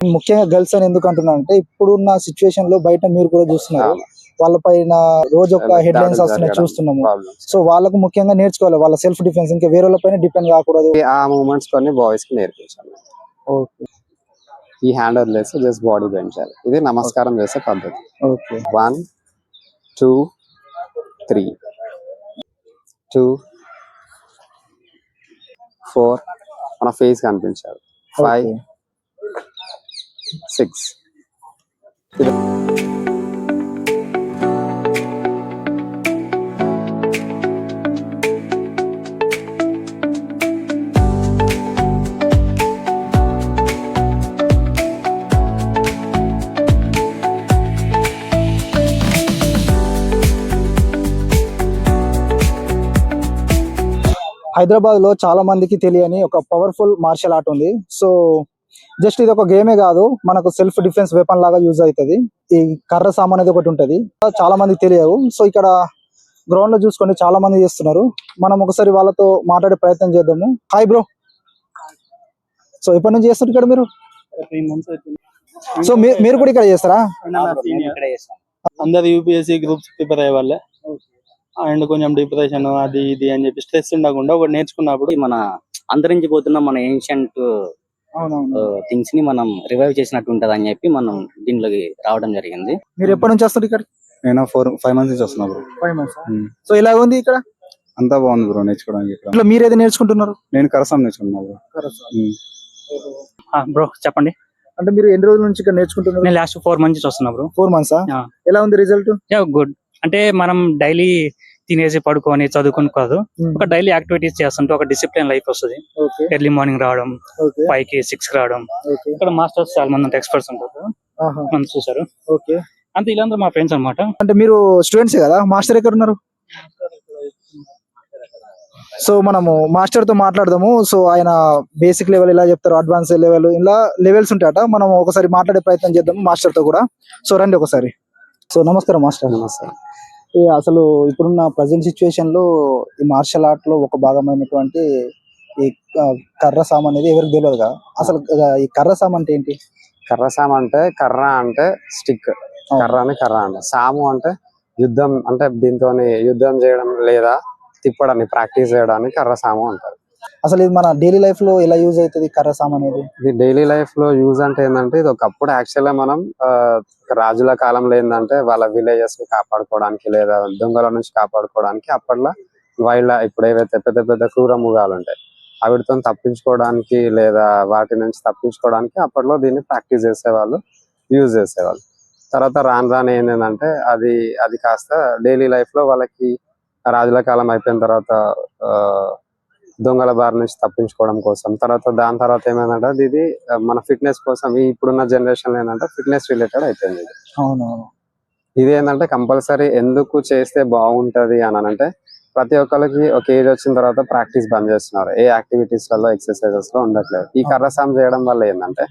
ముఖ్యంగా గర్ల్స్ అని ఎందుకు అంటున్నా అంటే ఇప్పుడున్న సిచ్యువేషన్ లో బయట మీరు కూడా చూస్తున్నారు, వాళ్ళ పైన రోజు ఒక హెడ్ లైన్స్ వస్తున్నాయి చూస్తున్నాము. సో వాళ్ళకు ముఖ్యంగా నేర్చుకోవాలి వాళ్ళ సెల్ఫ్ డిఫెన్స్, ఇంకా వేరే వాళ్ళ పైన డిపెండ్ కాకూడదు. ఆ మూమెంట్స్ కొన్ని బాయ్స్ కి నేర్పించాలి. ఈ హ్యాండ్ వదిలేసి జస్ట్ బాడీ బెండ్ చేయాలి. ఇది నమస్కారం చేసే పద్ధతి. 1 2 3 2 4 మన ఫేస్ కనిపించాలి. 5 6 హైదరాబాద్ లో చాలా మందికి తెలియని ఒక పవర్ఫుల్ మార్షల్ ఆర్ట్ ఉంది. సో జస్ట్ ఇది ఒక గేమే కాదు, మనకు సెల్ఫ్ డిఫెన్స్ వెపన్ లాగా యూజ్ అవుతుంది. ఈ కర్ర సామాన్ అనేది ఒకటి ఉంటది, చాలా మందికి తెలియదు. సో ఇక్కడ గ్రౌండ్ లో చూసుకొని చాలా మంది చేస్తున్నారు. మనం ఒకసారి వాళ్ళతో మాట్లాడే ప్రయత్నం చేద్దాము. Hi bro. సో ఎప్పటి నుంచి చేస్తారు ఇక్కడ మీరు? 3 months అవుతుంది. సో మీరు కూడా ఇక్కడ చేస్తారా? అందరు యూపీఎస్సీ గ్రూప్స్ ప్రిపేర్ అయ్యే వాళ్ళే. అండ్ కొంచెం డిప్రెషన్ అది ఇది అని చెప్పి స్ట్రెస్ ఉండకుండా ఒకటి నేర్చుకున్నప్పుడు మన అంతరించిపోతున్న మన ఏన్షియంట్ థింగ్స్ ని మనం రివైవ్ చేసినట్టు ఉంటది అని చెప్పి మనం దీనిలోకి రావడం జరిగింది. మీరు ఎప్పటి నుంచి వస్తారు ఇక్కడ? నేను 5 months నుంచి వస్తున్నా బ్రో. 5 months. సో ఇలా ఉంది ఇక్కడ? అంతా బాగుంది బ్రో నేర్చుకోవడానికి. ఇక్కడ మీరు ఏది నేర్చుకుంటున్నారు? నేను కరసాం నేర్చుకున్నా బ్రో. బ్రో చెప్పండి. అంటే మీరు ఎన్ని రోజుల నుంచి ఇక్కడ నేర్చుకుంటున్నారు? నేను లాస్ట్ 4 months వస్తున్నా బ్రో. 4 months. ఎలా ఉంది రిజల్ట్? గుడ్. అంటే మనం డైలీ తినేసి పడుకొని చదువుకొని కాదు, ఒక డైలీ యాక్టివిటీస్ చేస్తుంటే ఒక డిసిప్లిన్ లైఫ్ వస్తుంది. ఎర్లీ మార్నింగ్ రావడం, 5 కి 6 కి రావడం. ఇక్కడ మాస్టర్స్ చాలా మంది ఎక్స్పర్ట్స్ ఉంటారు, మనం చూసారు. అంతే, ఇలా మా ఫ్రెండ్స్ అన్నమాట. అంటే మీరు స్టూడెంట్స్ కదా, మాస్టర్ ఎక్కడ ఉన్నారు? సో మనము మాస్టర్ తో మాట్లాడదాము. సో ఆయన బేసిక్ లెవెల్ ఇలా చెప్తారు, అడ్వాన్స్ లెవెల్, ఇలా లెవెల్స్ ఉంటాయట. మనం ఒకసారి మాట్లాడే ప్రయత్నం చేద్దాము మాస్టర్ తో కూడా. సో రండి ఒకసారి. సో నమస్కారం మాస్టర్. నమస్కారం. అసలు ఇప్పుడున్న ప్రజెంట్ సిచ్యువేషన్ లో ఈ మార్షల్ ఆర్ట్ లో ఒక భాగమైనటువంటి ఈ కర్ర సామ్ అనేది ఎవరికి తెలియదు కదా. అసలు ఈ కర్ర సామ్ అంటే ఏంటి? కర్ర సామ్ అంటే కర్ర అంటే స్టిక్, కర్ర అని కర్ర అంటే. సాము అంటే యుద్ధం, అంటే దీంతో యుద్ధం చేయడం లేదా తిప్పడాన్ని ప్రాక్టీస్ చేయడానికి కర్ర సాము అంటారు. అసలు ఇది మన డైలీ లైఫ్ లో ఎలా యూజ్ అవుతుంది కర్ర సామ్ అనేది? ఇది డైలీ లైఫ్ లో యూజ్ అంటే ఏంటంటే, ఇది ఒకప్పుడు యాక్చువల్ గా మనం రాజుల కాలంలో ఏంటంటే వాళ్ళ విలేజెస్ ని కాపాడుకోవడానికి లేదా దొంగల నుంచి కాపాడుకోవడానికి అప్పట్లో వైల్డ్, ఇప్పుడు ఏవైతే పెద్ద పెద్ద క్రూర మృగాలు ఉంటాయి వాటితో తప్పించుకోవడానికి లేదా వాటి నుంచి తప్పించుకోవడానికి అప్పట్లో దీన్ని ప్రాక్టీస్ చేసేవాళ్ళు, యూజ్ చేసేవాళ్ళు. తర్వాత రాను రాను ఏంటంటే అది కాస్త డైలీ లైఫ్ లో వాళ్ళకి రాజుల కాలం అయిపోయిన తర్వాత దొంగల బారి నుంచి తప్పించుకోవడం కోసం, దాని తర్వాత ఏమైందంటే ఇది మన ఫిట్నెస్ కోసం. ఇప్పుడున్న జనరేషన్ ఏంటంటే ఫిట్నెస్ రిలేటెడ్ అయిపోయింది. ఇది ఏంటంటే కంపల్సరీ ఎందుకు చేస్తే బాగుంటది అని అంటే, ప్రతి ఒక్కరికి ఒక ఏజ్ వచ్చిన తర్వాత ప్రాక్టీస్ బంద్ చేస్తున్నారు, ఏ యాక్టివిటీస్ లలో ఎక్సర్సైజెస్ లో ఉండట్లేదు. ఈ కర్రసాం చేయడం వల్ల ఏంటంటే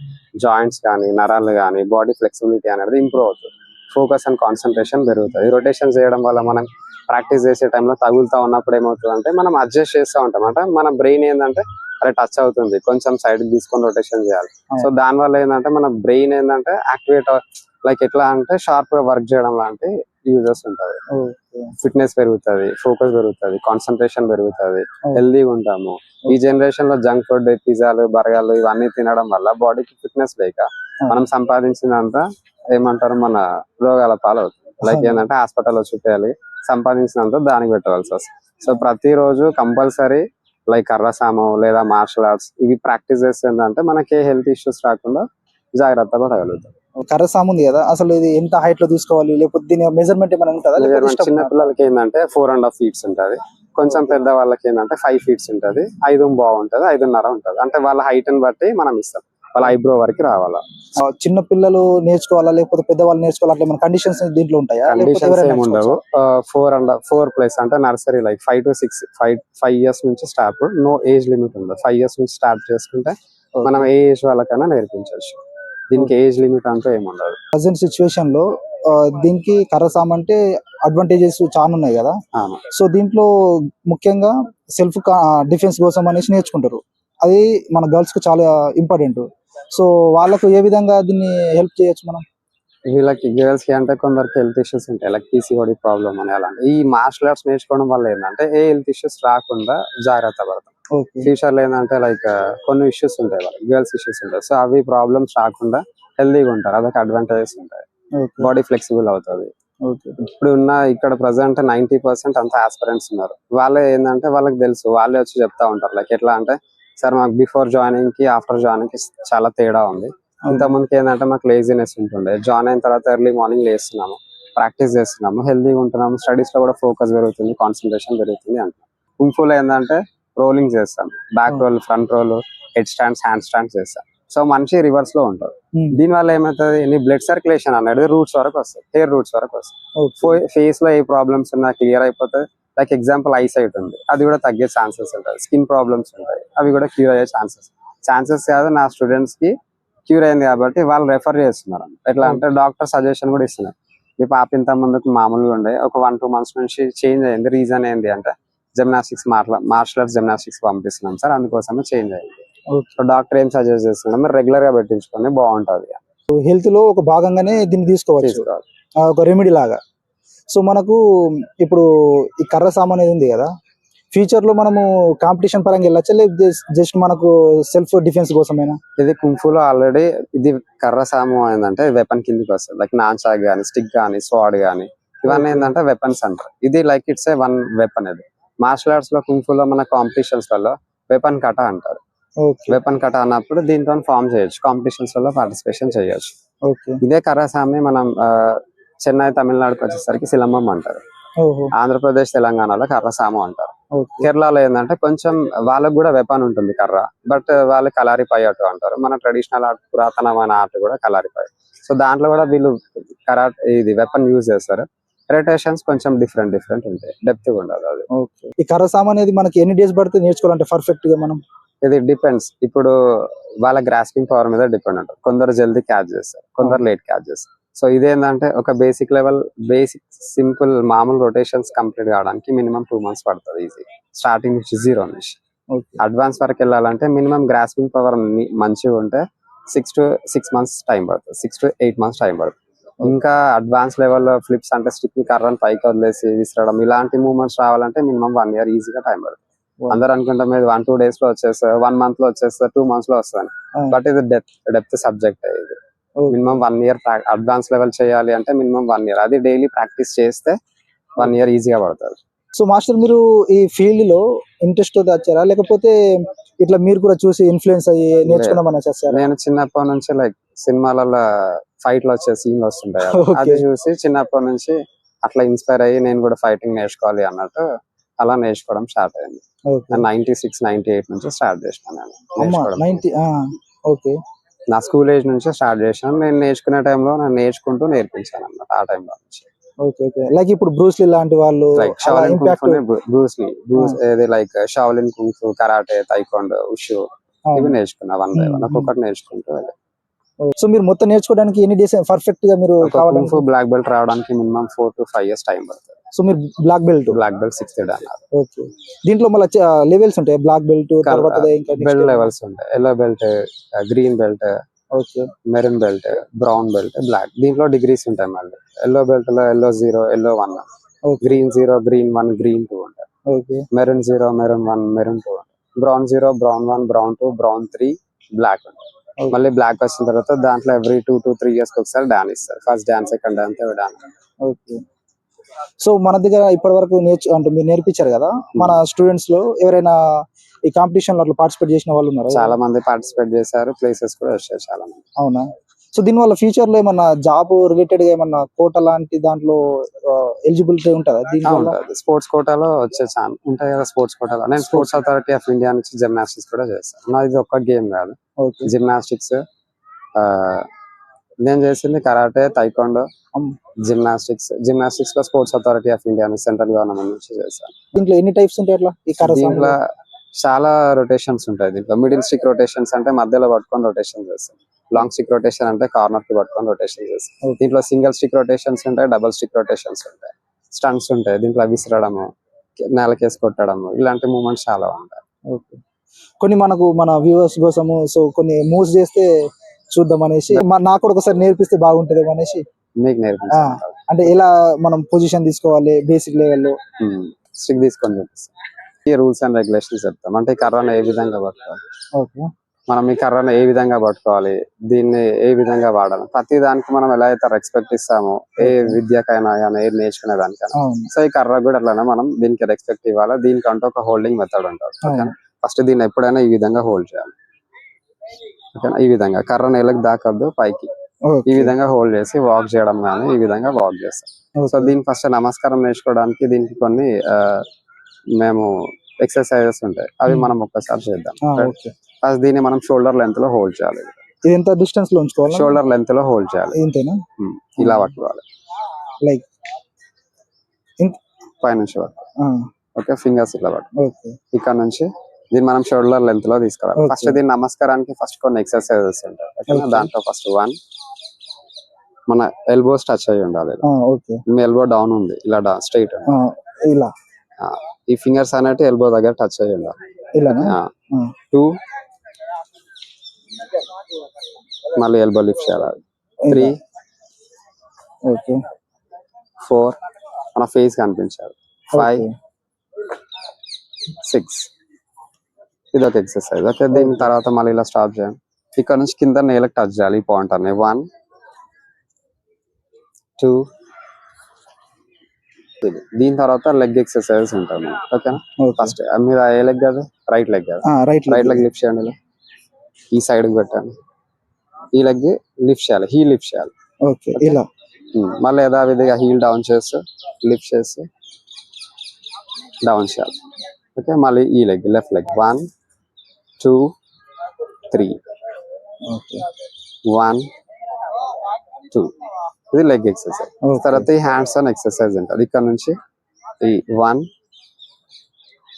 జాయింట్స్ కానీ నరాలు కానీ బాడీ ఫ్లెక్సిబిలిటీ అనేది ఇంప్రూవ్ అవుతుంది, ఫోకస్ అండ్ కాన్సన్ట్రేషన్ పెరుగుతుంది. రొటేషన్ చేయడం వల్ల మనం ప్రాక్టీస్ చేసే టైంలో తగులుతా ఉన్నప్పుడు ఏమవుతుంది అంటే మనం అడ్జస్ట్ చేస్తూ ఉంటాం. అంటే మన బ్రెయిన్ ఏంటంటే అరే టచ్ అవుతుంది, కొంచెం సైడ్ తీసుకొని రొటేషన్ చేయాలి. సో దాని వల్ల ఏంటంటే మన బ్రెయిన్ ఏంటంటే యాక్టివేట్, లైక్ ఎట్లా అంటే షార్ప్ గా వర్క్ చేయడం లాంటి యూజెస్ ఉంటుంది. ఫిట్నెస్ పెరుగుతుంది, ఫోకస్ పెరుగుతుంది, కాన్సన్ట్రేషన్ పెరుగుతుంది, హెల్దీగా ఉంటాము. ఈ జనరేషన్ లో జంక్ ఫుడ్, పిజ్జాలు, బర్గర్లు ఇవన్నీ తినడం వల్ల బాడీకి ఫిట్నెస్ లేక మనం సంపాదించినంత ఏమంటారు మన రోగాల పాలవుతుంది. లైక్ ఏంటంటే హాస్పిటల్లో చూపేయాలి, సంపాదించినంత దానికి పెట్టవలసి వస్తుంది. సో ప్రతిరోజు కంపల్సరీ లైక్ కర్రసాము లేదా మార్షల్ ఆర్ట్స్ ఇవి ప్రాక్టీస్ చేస్తే ఏంటంటే మనకి ఏ హెల్త్ ఇష్యూస్ రాకుండా జాగ్రత్త పడగలుగుతాం. కర్ర సామ్ ఉంది కదా, అసలు ఇది ఎంత హైట్ లో తీసుకోవాలి, లేకపోతే దీని మెజర్మెంట్ ఏమైనా ఉంటుందా? చిన్న పిల్లలకి ఏంటంటే 4.5 feet ఉంటది, కొంచెం పెద్ద వాళ్ళకి ఏంటంటే 5 feet ఉంటది, 5 బాగుంటది, 5.5 ఉంటది. అంటే వాళ్ళ హైట్ ని బట్టి మనం ఇస్తాం, వాళ్ళ ఐబ్రో వరకు రావాలా. చిన్న పిల్లలు నేర్చుకోవాలా లేకపోతే పెద్దవాళ్ళు నేర్చుకోవాలా, అట్లా మన కండిషన్స్ దీంట్లో ఉంటాయా? కండిషన్స్ ఏమి ఉండవు. 4 అంటే నర్సరీ లైక్ 5 to 6 5 years నుంచి స్టార్ట్, నో ఏజ్ లిమిట్ ఉండదు. 5 years నుంచి స్టార్ట్ చేసుకుంటే మనం ఏ ఏజ్ వాళ్ళకైనా నేర్పించవచ్చు. దీనికి ఏజ్ లిమిట్ అంటూ ఏమి ఉండదు. ప్రజెంట్ సిచ్యువేషన్ లో దీనికి కర్ర సామ్ అంటే అడ్వాంటేజెస్ చాలా ఉన్నాయి కదా. సో దీంట్లో ముఖ్యంగా సెల్ఫ్ డిఫెన్స్ కోసం అనేసి నేర్చుకుంటారు, అది మన గర్ల్స్ కు చాలా ఇంపార్టెంట్. సో వాళ్ళకు ఏ విధంగా దీన్ని హెల్ప్ చేయొచ్చు మనం? వీళ్ళకి గర్ల్స్ కి అంటే కొందరికి హెల్త్ ఇష్యూస్ ఉంటాయి, లైక్ పీసీఓడి ప్రాబ్లమ్ అని అలాంటి. ఈ మార్షల్ ఆర్ట్స్ నేర్చుకోవడం వల్ల ఏంటంటే ఏ హెల్త్ ఇష్యూస్ రాకుండా జాగ్రత్త పడతాం. ఓకే. ఫ్యూచర్ లో ఏంటంటే లైక్ కొన్ని ఇష్యూస్ ఉంటాయి, వాళ్ళకి గర్ల్స్ ఇష్యూస్ ఉంటాయి. సో అవి ప్రాబ్లమ్స్ రాకుండా హెల్తీగా ఉంటారు, అదొక అడ్వాంటేజెస్ ఉంటాయి. బాడీ ఫ్లెక్సిబుల్ అవుతుంది. ఇప్పుడు ఉన్న ఇక్కడ ప్రజెంట్ 90% అంతా ఆస్పిరెంట్స్ ఉన్నారు. వాళ్ళే ఏంటంటే వాళ్ళకి తెలుసు, వాళ్ళే వచ్చి చెప్తా ఉంటారు. లైక్ ఎట్లా అంటే, సార్ మాకు బిఫోర్ జాయినింగ్ కి ఆఫ్టర్ జాయినింగ్ కి చాలా తేడా ఉంది. ఇంత ముందుకి ఏంటంటే మాకు లేజినెస్ ఉంటుండే, జాయిన్ అయిన తర్వాత ఎర్లీ మార్నింగ్ లేస్తున్నాము, ప్రాక్టీస్ చేస్తున్నాము, హెల్తీగా ఉంటున్నాము, స్టడీస్ లో కూడా ఫోకస్ పెరుగుతుంది, కాన్సన్ట్రేషన్ పెరుగుతుంది అంటున్నాం. కుంఫులో ఏంటంటే రోలింగ్ చేస్తాం, back roll, front roll, head stands, hand stands చేస్తాం. సో మనిషి రివర్స్ లో ఉంటారు. దీని వల్ల ఏమవుతుంది, నీ బ్లడ్ సర్క్యులేషన్ అనేది రూట్స్ వరకు వస్తుంది, హెయిర్ రూట్స్ వరకు వస్తుంది. ఫేస్ లో ఏ ప్రాబ్లమ్స్ ఉన్నా క్లియర్ అయిపోతుంది. లైక్ ఎగ్జాంపుల్ ఐ సైట్ ఉంది, అది కూడా తగ్గే ఛాన్సెస్ ఉంటాయి. స్కిన్ ప్రాబ్లమ్స్ ఉంటాయి, అవి కూడా క్యూర్ అయ్యే ఛాన్సెస్ కాదు, నా స్టూడెంట్స్ కి క్యూర్ అయింది కాబట్టి వాళ్ళు రెఫర్ చేస్తున్నారు. ఎట్లా అంటే డాక్టర్ సజెషన్ కూడా ఇస్తున్నారు. మీ పాప ఇంత ముందుకు మామూలుగా ఉండే, ఒక 1-2 months నుంచి చేంజ్ అయింది. రీజన్ ఏంటి అంటే జిమ్నాస్టిక్స్, మార్షల్ ఆర్ట్స్ జిమ్నాస్టిక్స్ పంపిస్తున్నాం సార్, అందుకోసమే చేంజ్ అయింది. సో డాక్టర్ ఏం సజెస్ట్ చేస్తున్నాం, మీరు రెగ్యులర్ గా పెట్టించుకొని బాగుంటది. హెల్త్ లో ఒక భాగంగానే దీన్ని తీసుకోవచ్చు, ఒక రెమెడీ లాగా. సో మనకు ఇప్పుడు ఈ కర్ర సామాన్ అనేది ఉంది కదా, ఫ్యూచర్ లో మనము కాంపిటీషన్ పరంగా వెళ్ళొచ్చా, లేదు జస్ట్ మనకు సెల్ఫ్ డిఫెన్స్ కోసమేనా? ఇది కుంఫులో ఆల్రెడీ ఇది కర్ర సాము ఏంటంటే వెపన్ కిందకి వస్తుంది. లైక్ నాన్చాక్ గానీ, స్టిక్ గానీ, స్వాడ్ గానీ, ఇవన్నీ ఏంటంటే వెపన్స్ అంటారు. ఇది like it's a one weapon. ఇది మార్షల్ ఆర్ట్స్ లో కుంఫులో మన కాంపిటీషన్స్ లలో వెపన్ కట అంటారు. వెపన్ కట అన్నప్పుడు దీంతో ఫామ్ చేయొచ్చు, కాంపిటీషన్స్ లో పార్టిసిపేషన్ చేయొచ్చు. ఇదే కర్రసామి మనం చెన్నై, తమిళనాడుకి వచ్చేసరికి సిలంబం అంటారు. ఆంధ్రప్రదేశ్, తెలంగాణలో కర్రసాము అంటారు. కేరళలో ఏంటంటే కొంచెం వాళ్ళకు కూడా వెపన్ ఉంటుంది కర్ర, బట్ వాళ్ళు కలారిపై అటు అంటారు. మన ట్రెడిషనల్ ఆర్ట్, పురాతనమైన ఆర్ట్ కూడా కలారిపై. సో దాంట్లో కూడా వీళ్ళు ఇది వెపన్ యూజ్ చేస్తారు. రొటేషన్స్ కొంచెం డిఫరెంట్ ఉంటాయి, డెప్త్ ఉండదు అది. ఈ కర్ర సామాన్ అనేది మనకి ఎన్ని డేస్ పడుతుంది నేర్చుకోవాలంటే పర్ఫెక్ట్ గా మనం? ఇది డిపెండ్స్, ఇప్పుడు వాళ్ళ గ్రాస్పింగ్ పవర్ మీద డిపెండ్ ఉంటుంది. కొందరు జల్దీ క్యాచ్ చేస్తారు, కొందరు లేట్ క్యాచ్ చేస్తారు. సో ఇదేంటంటే ఒక బేసిక్ లెవెల్, బేసిక్ సింపుల్ మామూలు రొటేషన్స్ కంప్లీట్ కావడానికి మినిమం 2 months పడుతుంది. ఈజీ స్టార్టింగ్ నుంచి 0 నుంచి అడ్వాన్స్ వరకు వెళ్ళాలంటే మినిమం గ్రాస్పింగ్ పవర్ మంచిగా ఉంటే 6 months టైం పడుతుంది, 6 to 8 months టైం పడుతుంది. ఇంకా అడ్వాన్స్ లెవెల్ ఫ్లిప్స్ అంటే స్టిక్ కర్రను పైకి వదిలేసి విసరడం, ఇలాంటి మూవ్మెంట్స్ రావాలంటే మినిమం 1 year ఈజీగా టైం పడుతుంది. అందరు అనుకుంటాం మీద 1-2 days లో వచ్చేస్తారు, 1 month లో వచ్చేస్తారు, 2 months లో వస్తాను. బట్ ఇది డెప్త్ సబ్జెక్ట్. ఇది మినిమం 1 year అడ్వాన్స్ లెవెల్ చేయాలి అంటే మినిమం 1 year. అది డైలీ ప్రాక్టీస్ చేస్తే 1 year ఈజీగా పడుతుంది. సో మాస్టర్, మీరు ఈ ఫీల్డ్ లో ఇంట్రెస్ట్ తో వచ్చారా, లేకపోతే ఇట్లా మీరు కూడా చూసి ఇన్ఫ్లుయెన్స్ అయ్యి నేర్చుకుందామని వచ్చేసారా? నేను చిన్నప్పటి నుంచి లైక్ సినిమాలలో ఫైట్ లో వచ్చే సీన్లు వస్తుంటాయి, అది చూసి చిన్నప్పటి నుంచి అట్లా ఇన్స్పైర్ అయ్యి నేను కూడా ఫైటింగ్ నేర్చుకోవాలి అన్నట్టు అలా నేర్చుకోవడం స్టార్ట్ అయింది. 96-98 నుంచి స్టార్ట్ చేసినాను నేను. నా స్కూల్ ఏజ్ నుంచి స్టార్ట్ చేశాను. నేను నేర్చుకునే టైంలో నేను నేర్చుకుంటూ నేర్పించాను అన్నమాట ఆ టైంలో నుంచి. లైక్ ఇప్పుడు బ్రూస్లీ లాంటి వాళ్ళు, Shaolin like Shaolin kung fu, karate, taekwondo, wushu ఇవి నేర్చుకున్నా. 1 by 1 ఒక్కొక్కటి నేర్చుకుంటూ వెళ్ళాను. సో మీరు మొత్తం నేర్చుకోవడానికి ఎన్ని డేస్ పర్ఫెక్ట్ గా మీరు కుంఫు బ్లాక్ బెల్ట్ రావడానికి మినిమం 4 to 5 years టైం పడుతుంది. సో మీరు బ్లాక్ బెల్ట్ 6th dan అన్నారు. దీంట్లో మళ్ళీ లెవెల్స్ ఉంటాయి, బ్లాక్ బెల్ట్ తర్వాత బెల్ట్ లెవెల్స్ ఉంటాయి. Yellow belt, green belt, maroon belt, brown belt, black. దీంట్లో డిగ్రీస్ ఉంటాయి. మళ్ళీ ఎల్లో బెల్ట్ లో yellow 0, yellow 1, green 0, green 1, green 2 ఉంటాయి. మెరూన్ 0, మెరూన్ 1, మెరూన్ 2 ఉంటాయి. Brown 0, brown 1, brown 2, brown 3, black ఉంటాయి. మళ్ళీ బ్లాక్ వచ్చిన తర్వాత దాంట్లో ఎవ్రీ 2 to 3 years ఒకసారి డాన్ ఇస్తారు. First dan, second dan, third dan. So మన దగ్గర ఇప్పటి వరకు అంటే మీరు నేర్పించారు కదా, మన స్టూడెంట్స్ లో ఎవరైనా ఈ కాంపిటీషన్ లో పార్టిసిపేట్ చేసిన వాళ్ళు ఉన్నారు? చాలా మంది పార్టిసిపేట్ చేశారు, ప్లేసెస్ కూడా వచ్చాయి చాలా మంది. అవునా? సో దీని వల్ల ఫ్యూచర్ లో ఏమన్నా జాబ్ రిలేటెడ్ గా ఏమన్నా కోట లాంటి దాంట్లో ఎలిజిబిలిటీ ఉంటుందా? స్పోర్ట్స్ కోటాలో వచ్చే ఛాన్స్ ఉంటాయి కదా. స్పోర్ట్స్ కోటాలో నేను స్పోర్ట్స్ అథారిటీ ఆఫ్ ఇండియా నుంచి జిమ్నాస్టిక్స్ కూడా చేస్తాను. నాది ఒక్క గేమ్ కాదు, జిమ్నాస్టిక్స్. నేను చేసింది కరాటే, తైక్వాండో, జిమ్నాస్టిక్స్ లో sports authority of India central government నుంచి చేశాను. దీంట్లో ఎన్ని టైప్స్ ఉంటాయి? దీంట్లో చాలా రొటేషన్స్ ఉంటాయి. దీంట్లో మిడిల్ స్టిక్ రొటేషన్స్ అంటే మధ్యలో పట్టుకొని రొటేషన్ చేస్తాం. లాంగ్ స్టిక్ రొటేషన్ అంటే కార్నర్ కి పట్టుకొని రొటేషన్ చేస్తాం. దీంట్లో సింగిల్ స్టిక్ రొటేషన్స్ ఉంటాయి, డబుల్ స్టిక్ రొటేషన్స్ ఉంటాయి, స్టంట్స్ ఉంటాయి. దీంట్లో విసరడము, నేలకేసి కొట్టడము, ఇలాంటి మూవ్మెంట్స్ చాలా ఉంటాయి. కొన్ని మనకు మన వ్యూవర్స్ కోసము సో కొన్ని మూవ్స్ చేస్తే చూద్దాం అనేసి నాకు కూడా ఒకసారి నేర్పిస్తే బాగుంటది అనేసి. మీకు నేర్పిస్తాను. అంటే ఎలా మనం పొజిషన్ తీసుకోవాలి బేసిక్ లెవెల్లో స్టిక్ తీసుకొని చూపిస్తాం. ఈ రూల్స్ అండ్ రెగ్యులేషన్స్ చెప్తాం. అంటే ఈ కర్రను ఏ విధంగా పట్టుకోవాలి, ఓకే మనం ఈ కర్రను ఏ విధంగా పట్టుకోవాలి, దీన్ని ఏ విధంగా వాడాలి, ప్రతి దానికి మనం ఎలా అయితే రెస్పెక్ట్ ఇస్తామో ఏ విద్యకైనా కానీ ఏ నేర్చుకునే దానికైనా, సో ఈ కర్ర కూడా అట్లానే మనం దీనికి రెస్పెక్ట్ ఇవ్వాలి. దీనికంటూ ఒక హోల్డింగ్ మెథడ్ ఉంటుంది. ఫస్ట్ దీన్ని ఎప్పుడైనా ఈ విధంగా హోల్డ్ చేయాలి. ఓకేనా, ఈ విధంగా కర్ర నేలకు దాకద్దు, పైకి ఈ విధంగా హోల్డ్ చేసి వాక్ చేయడం కానీ ఈ విధంగా వాక్ చేస్తాం. సో దీనికి ఫస్ట్ నమస్కారం నేర్చుకోవడానికి దీనికి కొన్ని మేము ఎక్సర్సైజెస్ ఉంటాయి, అవి మనం ఒక్కసారి చేద్దాం. ఫస్ట్ దీన్ని మనం షోల్డర్ లెంత్ లో హోల్డ్ చేయాలి. ఇది ఎంత డిస్టెన్స్ లో ఉంచుకోవాలి? షోల్డర్ లెంత్ లో హోల్డ్ చేయాలి. ఇంతేనా? ఇలా పట్టుకోవాలి లైక్ పైనుంచి వరకు. ఓకే, ఫింగర్స్ ఇలా పట్టు. ఇక్కడ నుంచి దీన్ని మనం షోల్డర్ లెంత్ లో తీసుకోవాలి. ఫస్ట్ దీన్ని నమస్కారానికి ఫస్ట్ కొన్ని ఎక్సర్సైజెస్ ఉంటాయి. దాంట్లో ఫస్ట్ 1 మన ఎల్బోస్ టచ్ అయ్యి ఉండాలి. మీ ఎల్బో డౌన్ ఉంది, ఇలా స్ట్రైట్ ఇలా ఈ ఫింగర్స్ అనేవి ఎల్బో దగ్గర టచ్ అయ్యి ఉండాలి. 2 మళ్ళీ ఎల్బో లిఫ్ట్ చేయాలి. 3 4 మన ఫేస్ కనిపించాలి. 5 6 ఇది ఒక ఎక్సర్సైజ్. ఓకే, దీని తర్వాత మళ్ళీ ఇలా స్టాప్ చేయాలి. ఇక్కడ నుంచి కింద నేలకు టచ్ చేయాలి ఈ పాయింట్ అనేది. 1 2 దీని తర్వాత లెగ్ ఎక్సర్సైజెస్ ఉంటాయి. ఓకేనా, ఫస్ట్ మీరు ఏ లెగ్ కాదు, రైట్ లెగ్ కాదు, రైట్ లెగ్ లిఫ్ట్ చేయండి. ఇలా ఈ సైడ్ కి పెట్టండి. ఈ లెగ్ లిఫ్ట్ చేయాలి, హీల్ లిఫ్ట్ చేయాలి. ఇలా మళ్ళీ యథావిధిగా హీల్ డౌన్ చేస్తూ లిఫ్ట్ చేస్తూ డౌన్ చేయాలి. ఓకే, మళ్ళీ ఈ లెగ్ లెఫ్ట్ లెగ్ 1 2 3 1 2 ఇది లెగ్ ఎక్సర్సైజ్. తర్వాత ఈ హ్యాండ్స్ ఆన్ ఎక్సర్సైజ్ ఉంటుంది. ఇక్కడ నుంచి ఈ 1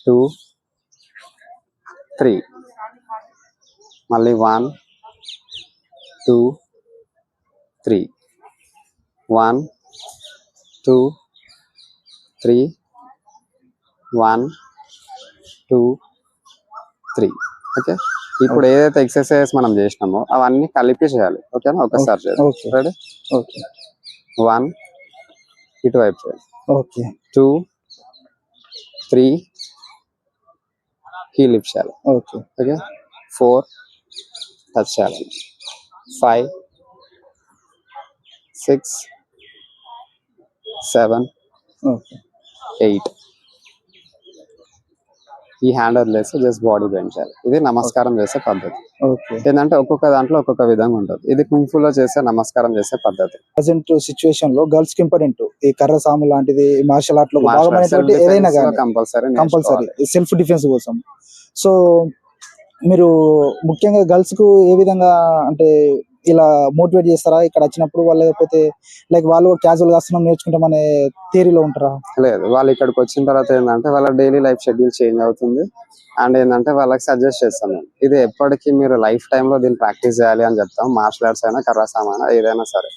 2 3 మళ్ళీ 1 2 3 1 2 3 1 2 3. ఓకే, ఇప్పుడు ఏదైతే ఎక్సర్సైజ్ మనం చేసినామో అవన్నీ కలిపి చేయాలి. ఓకేనా, ఒకసారి చేయాలి. రెడీ? 1 ఇటువైపు చేయాలి. 2 3 హీల్ లిఫ్ట్ చేయాలి. ఓకే, 4 టచ్ చేయాలి. 5 6 7 8 ఈ హ్యాండ్ వదిలేసి జస్ట్ బాడీ బెండ్ చేయాలి. ఇది నమస్కారం చేసే పద్ధతి. ఏంటంటే ఒక్కొక్క దాంట్లో ఒక్కొక్క విధంగా ఉంటుంది. ఇది కుంఫులో చేసే నమస్కారం చేసే పద్ధతి. ప్రజెంట్ సిచ్యువేషన్ లో గర్ల్స్ కి ఇంపార్టెంట్ ఈ కర్ర సాము లాంటిది మార్షల్ ఆర్ట్ లో ఏదైనా కంపల్సరీ సెల్ఫ్ డిఫెన్స్ కోసం. సో మీరు ముఖ్యంగా గర్ల్స్ కు ఏ విధంగా అంటే ఇలా మోటివేట్ చేస్తారా ఇక్కడ వచ్చినప్పుడు, వాళ్ళు లేకపోతే లైక్ వాళ్ళు క్యాజువల్ గా వస్తున్నాం నేర్చుకుంటామనే థియరీలో ఉంటారా? లేదు, వాళ్ళు ఇక్కడికి వచ్చిన తర్వాత ఏంటంటే వాళ్ళ డైలీ లైఫ్ షెడ్యూల్ చేంజ్ అవుతుంది. అండ్ ఏంటంటే వాళ్ళకి సజెస్ట్ చేస్తాం మేము, ఇది ఎప్పటికీ మీరు లైఫ్ టైమ్ లో దీన్ని ప్రాక్టీస్ చేయాలి అని చెప్తాం. మార్షల్ ఆర్ట్స్ అయినా కర్రాసామ్ అయినా ఏదైనా సరే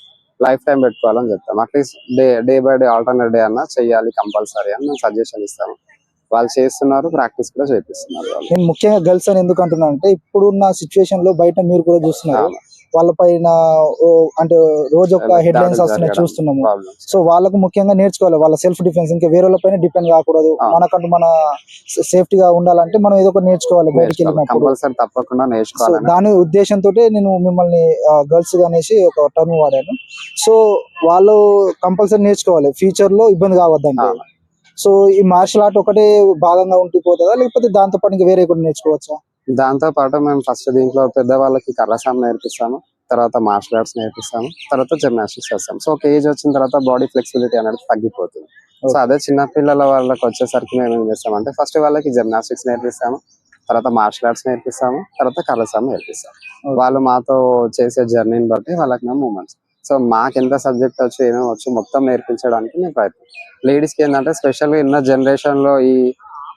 లైఫ్ టైం పెట్టుకోవాలని చెప్తాం. At least day by day alternate day అన్నా చెయ్యాలి కంపల్సరీ అని మేము సజెషన్ ఇస్తాము. వాళ్ళు చేస్తున్నారు, ప్రాక్టీస్ కూడా చేపిస్తున్నారు. నేను ముఖ్యంగా గర్ల్స్ అని ఎందుకు అంటున్నా అంటే ఇప్పుడున్న సిచ్యువేషన్ లో బయట మీరు కూడా చూస్తున్నారు, వాళ్ళ పైన అంటే రోజు ఒక హెడ్ లైన్స్ వస్తున్నాయి చూస్తున్నాము. సో వాళ్ళకు ముఖ్యంగా నేర్చుకోవాలి వాళ్ళ సెల్ఫ్ డిఫెన్స్. ఇంకా వేరే వాళ్ళ పైన డిపెండ్ కాకూడదు. మనకంటూ మన సేఫ్టీగా ఉండాలంటే మనం ఏదో ఒకటి నేర్చుకోవాలి బయటికి వెళ్ళినప్పుడు. తప్పకుండా నేర్చుకోవాలి. దాని ఉద్దేశంతో నేను మిమ్మల్ని గర్ల్స్ అనేసి ఒక టర్మ్ వాడాను. సో వాళ్ళు కంపల్సరీ నేర్చుకోవాలి, ఫ్యూచర్ లో ఇబ్బంది కావద్దంటే. సో ఈ మార్షల్ ఆర్ట్ ఒకటే భాగంగా ఉండిపోతుందా, లేకపోతే దాంతో పాటు ఇంకా వేరే కూడా నేర్చుకోవచ్చా? దాంతో పాటు మేము ఫస్ట్ దీంట్లో పెద్దవాళ్ళకి కర్రసామ్ నేర్పిస్తాము, తర్వాత మార్షల్ ఆర్ట్స్ నేర్పిస్తాము, తర్వాత జిమ్నాస్టిక్స్ చేస్తాము. సో ఒక ఏజ్ వచ్చిన తర్వాత బాడీ ఫ్లెక్సిబిలిటీ అనేది తగ్గిపోతుంది. సో అదే చిన్న పిల్లల వాళ్ళకి వచ్చేసరికి మేము ఏం చేస్తామంటే ఫస్ట్ వాళ్ళకి జిమ్నాస్టిక్స్ నేర్పిస్తాము, తర్వాత మార్షల్ ఆర్ట్స్ నేర్పిస్తాము, తర్వాత కర్రసామ్ నేర్పిస్తాము. వాళ్ళు మాతో చేసే జర్నీని బట్టి వాళ్ళకి మేము మూమెంట్స్. సో మాకు ఎంత సబ్జెక్ట్ వచ్చు ఏమేమి వచ్చు మొత్తం నేర్పించడానికి మేము ప్రయత్నం. లేడీస్ కి ఏంటంటే స్పెషల్ గా ఉన్న జనరేషన్ లో ఈ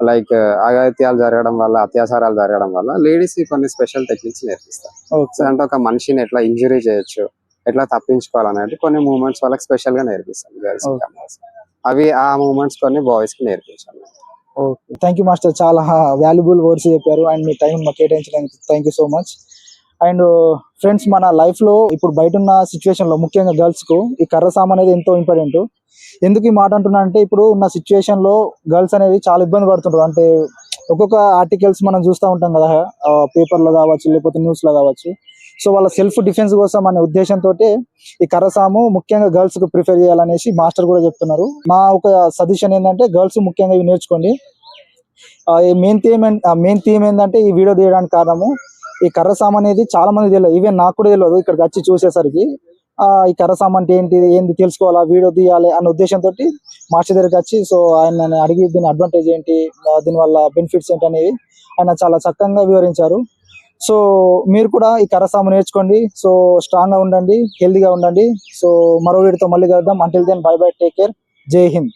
లైక్ అఘాయిత్యాలు జరగడం వల్ల, అత్యాచారాలు జరగడం వల్ల లేడీస్ కి కొన్ని స్పెషల్ టెక్నిక్స్ నేర్పిస్తారు. అంటే ఒక మనిషిని ఎట్లా ఇంజురీ చేయొచ్చు, ఎట్లా తప్పించుకోవాలనేది కొన్ని మూమెంట్స్ వాళ్ళకి స్పెషల్ గా నేర్పిస్తాం గర్ల్స్. అవి ఆ మూమెంట్స్ కొన్ని బాయ్స్ కి నేర్పించాలి. ఓకే, థ్యాంక్ యూ మాస్టర్, చాలా వాల్యుబుల్ వర్డ్స్ చెప్పారు అండ్ మీ టైం మాకు కేటాయించడానికి thank you so much. And friends, మన లైఫ్ లో ఇప్పుడు బయట ఉన్న సిచ్యువేషన్ లో ముఖ్యంగా గర్ల్స్ కు ఈ కర్ర సాము అనేది ఎంతో ఇంపార్టెంట్. ఎందుకు ఈ మాట అంటున్నా అంటే ఇప్పుడు ఉన్న సిచ్యువేషన్ లో గర్ల్స్ అనేవి చాలా ఇబ్బంది పడుతుంటారు. అంటే ఒక్కొక్క ఆర్టికల్స్ మనం చూస్తూ ఉంటాం కదా, పేపర్ లో కావచ్చు లేకపోతే న్యూస్ లో కావచ్చు. సో వాళ్ళ సెల్ఫ్ డిఫెన్స్ కోసం అనే ఉద్దేశంతో ఈ కర్ర సాము ముఖ్యంగా గర్ల్స్ కు ప్రిఫర్ చేయాలనేసి మాస్టర్ కూడా చెప్తున్నారు. నా ఒక సజెషన్ ఏంటంటే గర్ల్స్ ముఖ్యంగా ఇవి నేర్చుకోండి. మెయిన్ థీమ్ ఏంటంటే ఈ వీడియో తీయడానికి కారణము ఈ కర్ర సాము అనేది చాలా మంది తెలియదు, ఈవెన్ నాకు కూడా తెలియదు. ఇక్కడికి వచ్చి చూసేసరికి ఈ కర్ర సాము అంటే ఏంది తెలుసుకోవాలా, వీడియో తీయాలి అన్న ఉద్దేశంతో మాస్టర్ దగ్గరికి వచ్చి సో ఆయన అడిగి దీని అడ్వాంటేజ్ ఏంటి, దీనివల్ల బెనిఫిట్స్ ఏంటి అనేవి ఆయన చాలా చక్కగా వివరించారు. సో మీరు కూడా ఈ కర్ర సాము నేర్చుకోండి. సో స్ట్రాంగ్ గా ఉండండి, హెల్దీగా ఉండండి. సో మరో వీడియోతో మళ్ళీ కలుద్దాం. Until then bye bye, take care, జై హింద్.